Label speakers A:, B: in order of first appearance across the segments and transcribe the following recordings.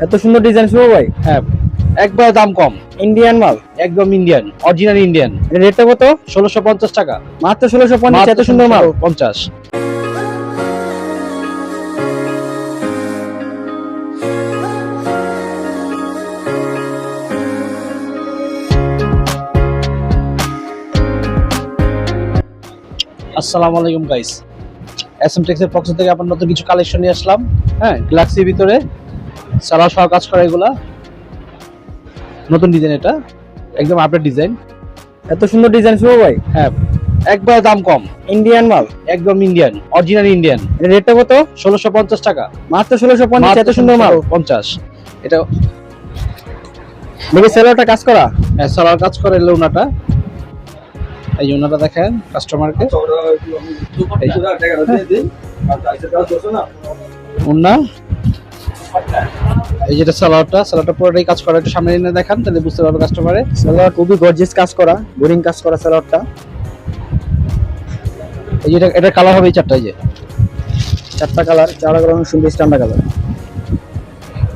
A: এত সুন্দর ডিজাইন শুভ ভাই।
B: হ্যাঁ, একবার দাম কম,
A: ইন্ডিয়ান মাল,
B: একদম ইন্ডিয়ান, অরিজিনাল ইন্ডিয়ান।
A: এর রেটটা কত?
B: 1650 টাকা
A: মাত্র 1650। এত সুন্দর মাল।
B: 50। আসসালামু আলাইকুম গাইস, এসএম টেক্সের পক্ষ থেকে আপনার নতুন কিছু কালেকশন নিয়ে আসলাম। হ্যাঁ, গ্যালাক্সির ভিতরে সারা সহ কাজ করা, এগুলা নতুন ডিজাইন, এটা একদম আপডেট ডিজাইন।
A: এত সুন্দর ডিজাইন শুভ ভাই।
B: হ্যাঁ, একবার দাম কম,
A: ইন্ডিয়ান মাল,
B: একদম ইন্ডিয়ান, অরিজিনাল ইন্ডিয়ান।
A: এর রেটটা কত?
B: 1650 টাকা
A: মাত্র 1650। এত সুন্দর মাল।
B: 50। এটা
A: দেখি সেলোটা কাজ করা।
B: সালার কাজ করে লোনাটা, এই লোনাটা দেখেন কাস্টমারকে। ওনা এই যেটা সালোয়ারটা পুরোটাই কাজ করা, একটু সামনে এনে দেখান তাহলে বুঝতে পারবে কাস্টমারে।
A: সেলোয়ার খুবই গর্জিয়াস কাজ করা, বোরিং কাজ করা সেলোয়ারটা।
B: এই যেটা এটা কালার হবে এই চারটা, এই যে
A: চারটা কালার, চারটা কালার সুন্দর স্ট্যান্ডার্ড কালার।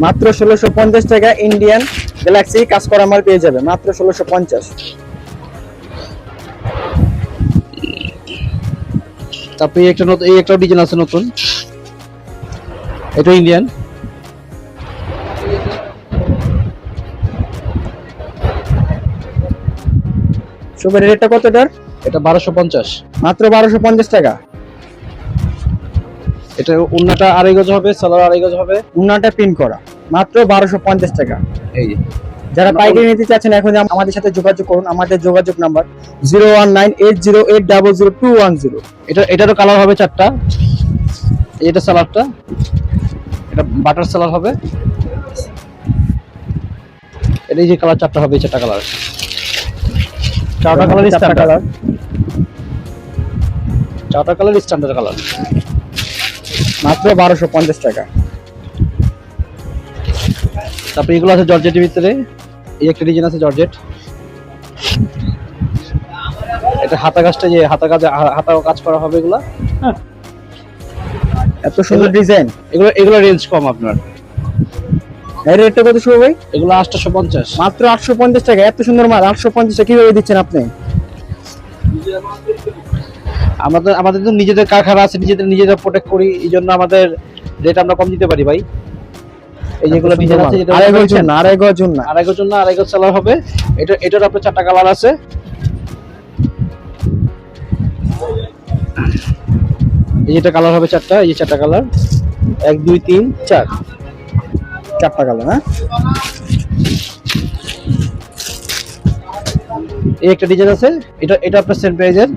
A: মাত্র 1650 টাকা ইন্ডিয়ান গ্যালাক্সি কাজ করা মাল পেয়ে যাবে মাত্র 1650।
B: তারপরে এই একটা নতুন, এই একটা ডিজাইন আছে নতুন, এটা ইন্ডিয়ান।
A: শুভের রেটটা কত এটার?
B: এটা 1250,
A: মাত্র 1250 টাকা।
B: এটা ওন্নাটা আড়াই গজ হবে, সালোয়ার আড়াই গজ হবে।
A: উন্নাটা পিন করা, মাত্র 1250 টাকা।
B: এই যে
A: যারা পাইকারি নিতে চাচ্ছেন এখন আমাদের সাথে যোগাযোগ করুন। আমাদের যোগাযোগ নাম্বার 019808000210।
B: এটারও কালার হবে চারটা। এটা সালোয়ারটা, এটা বাটার সালোয়ার হবে। এটা এই যে কালার চারটা হবে, এই চারটা কালার, চারটা কালার স্ট্যান্ডার্ড, চারটা কালার স্ট্যান্ডার্ড কালার।
A: মাত্র 1250 টাকা।
B: তারপরে এগুলো আছে জর্জেটের ভিতরে, এই একটা ডিজাইন আছে জর্জেট। এটা হাতা কাজটা, যে হাতা কাজ করা হবে এগুলা। হ্যাঁ,
A: এত সুন্দর ডিজাইন।
B: এগুলো রেঞ্জ কম আপনার।
A: এর রেটটা কত শুভ ভাই?
B: এগুলো 850,
A: মাত্র 850 টাকা। এত সুন্দর মাল 850 টাকা কিভাবে দিচ্ছেন আপনি?
B: আমাদের তো নিজেদের কারখানা আছে, নিজেদের প্রোটেক্ট করি, এই জন্য আমাদের রেট আমরা কম দিতে পারি ভাই। এই যেগুলো ডিজাইন আছে, যেটা
A: আড়াই গজ না, আড়াই গজ না,
B: আড়াই গজ না, আড়াই গজ সালোয়ার হবে। এটার আপনার চারটা কালার আছে। এই যেটা কালার হবে চারটা, এই যে চারটা কালার, 1 2 3 4,
A: চারটা কালার। হ্যাঁ,
B: এই একটা ডিজাইন আছে, এটা আপনার সেম প্রাইজের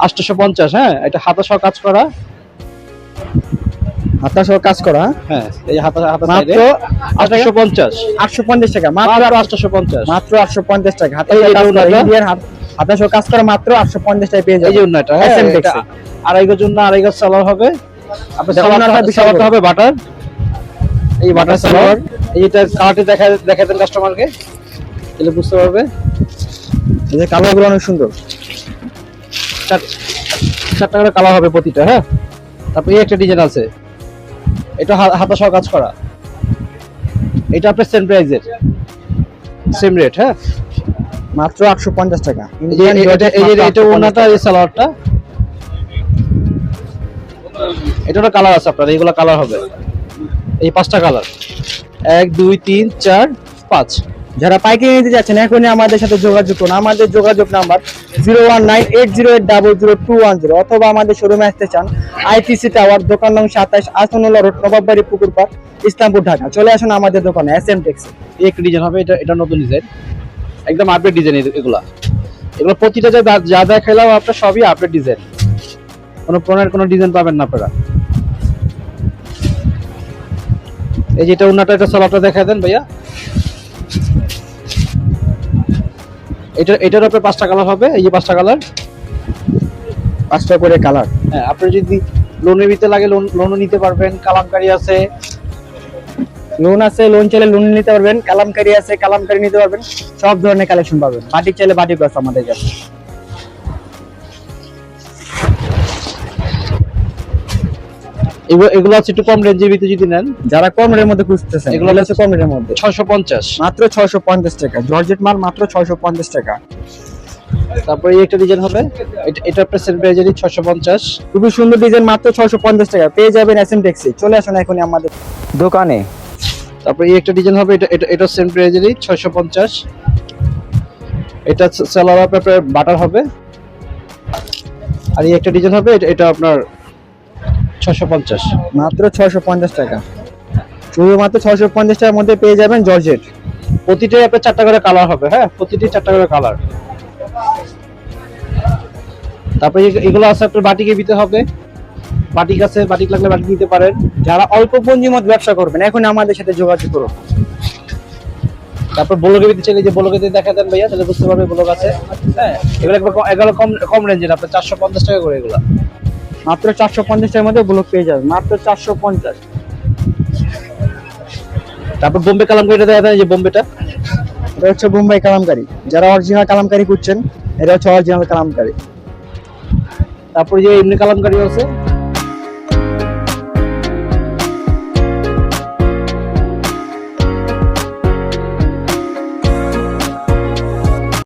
B: 850। হ্যাঁ, এটা হাতা সহ কাজ করা,
A: হাতা সহ কাজ করা।
B: হ্যাঁ এই হাতা সাইডে
A: মাত্র
B: 850,
A: 850 টাকা। মাত্র
B: 850,
A: মাত্র 850 টাকা। হাতা
B: এই
A: সহ কাজ করা,
B: উন্নাটা।
A: ইন্ডিয়ান হাতা সহ কাজ করা মাত্র 850 টাকা পেয়ে
B: এই
A: যাবেন।
B: যে উন্নাটা, হ্যাঁ,
A: SM
B: এটা
A: Texas।
B: আড়াই গজ না, আড়াই গজ সালোয়ার হবে। আপনার
A: এটা উন্নাটা বিশাল
B: সালোয়ারটা
A: বড়।
B: হবে বাটার, এই বাটার
A: বাটার
B: সালোয়ার। এই যেটা কালারটি দেখাতেন কাস্টমারকে, তাহলে বুঝতে পারবে।
A: এই যে কালারগুলো অনেক সুন্দর।
B: চারটা করে কালার হবে প্রতিটা। হ্যাঁ, তারপর এই একটা ডিজাইন আছে, এটা হাতা সহ কাজ করা। এটা আপনার সেম প্রাইজের, সেম রেট। হ্যাঁ,
A: মাত্র 850 টাকা।
B: এটা ওনাটা, এই সালোয়ারটা, এটারও কালার আছে আপনার। এইগুলো কালার হবে, এই 5টা কালার, 1 2 3 4 5।
A: যারা পাইকারি নিতে যাচ্ছেন এখনই আমাদের সাথে যোগাযোগ করুন। আমাদের যোগাযোগ নাম্বার 019808000210, অথবা আমাদের শোরুমে আসতে চান আইটিসি টাওয়ার, দোকান নং 27, আসনুল্লাহ রোড, নবাববাড়ি, পুকুর পাড়, ইসলামপুর, ঢাকা। চলে আসুন আমাদের দোকানে এসএম টেক্সে।
B: এই একটা ডিজাইন হবে, এটা নতুন ডিজাইন, একদম আপডেট ডিজাইন। এগুলো প্রতিটা যা দেখাইলাম আপনার সবই আপডেট ডিজাইন, কোনো পুরনের কোনো ডিজাইন পাবেন না আপনারা। এই যেটা ওনাটা, এটা সালোয়ারটা দেখায় দেন ভাইয়া। এটার আপনার 5টা কালার হবে, এই যে 5টা কালার,
A: 5টা করে কালার।
B: হ্যাঁ, আপনার যদি লোনের ভিতরে লাগে লোনও নিতে পারবেন। কালামকারী আছে,
A: লোন আছে, লোন চাইলে লোন নিতে পারবেন। কালামকারী আছে, কালামকারী নিতে পারবেন। সব ধরনের কালেকশন পাবেন। বাটিক চাইলে বাটিক আছে আমাদের কাছে।
B: এগুলো আছে একটু কম রেঞ্জের ভিতরে যদি নেন,
A: যারা কম রেটের মধ্যে খুঁজতেছেন,
B: এগুলো
A: এগুলো হচ্ছে কম রেটের মধ্যে
B: 650।
A: মাত্র 650 টাকা। জর্জেট মাল মাত্র 650 টাকা।
B: তারপরে এই একটা ডিজাইন হবে, এটা আপনার সেম প্রাইজেরই 650।
A: খুবই সুন্দর ডিজাইন, মাত্র 650 টাকা পেয়ে যাবেন এসএম টেক্সে। চলে আসুন এখনই আমাদের দোকানে।
B: তারপরে এই একটা ডিজাইন হবে, এটা সেম প্রাইজেরই 650। এটা সালোয়ার আপনার বাটার হবে। আর এই একটা ডিজাইন হবে, এটা আপনার 650।
A: মাত্র 650 টাকা। শুধুমাত্র 650 টাকার মধ্যে পেয়ে যাবেন জর্জেট।
B: প্রতিটাই আপনার 4টা করে কালার হবে, হ্যাঁ প্রতিটি 4টা করে কালার। তারপরে এগুলো আছে আপনার বাটিকের ভিতরে হবে, বাটিক আছে, বাটিক লাগলে বাটিক নিতে পারেন।
A: যারা অল্প পুঁজির মধ্যে ব্যবসা করবেন এখন আমাদের সাথে যোগাযোগ করুন।
B: তারপর ব্লকের ভিতরে চাইলে যে ব্লকে দিয়ে দেখা দেন ভাইয়া, তাহলে বুঝতে পারবে ব্লক আছে। হ্যাঁ এগুলো কম কম রেঞ্জের, আপনার 450 টাকা করে এগুলো।
A: মাত্র 450 টাকার মধ্যে ব্লক পেয়ে যাবেন, মাত্র 450।
B: তারপর বোম্বে কালামকারিটা দেখা যায়, যে বোম্বেটা
A: এটা হচ্ছে বোম্বাই কালামকারী। যারা অরিজিনাল কালামকারী খুঁজছেন, এটা হচ্ছে অরিজিনাল কালামকারী।
B: তারপরে যে এমনি কালামকারি আছে,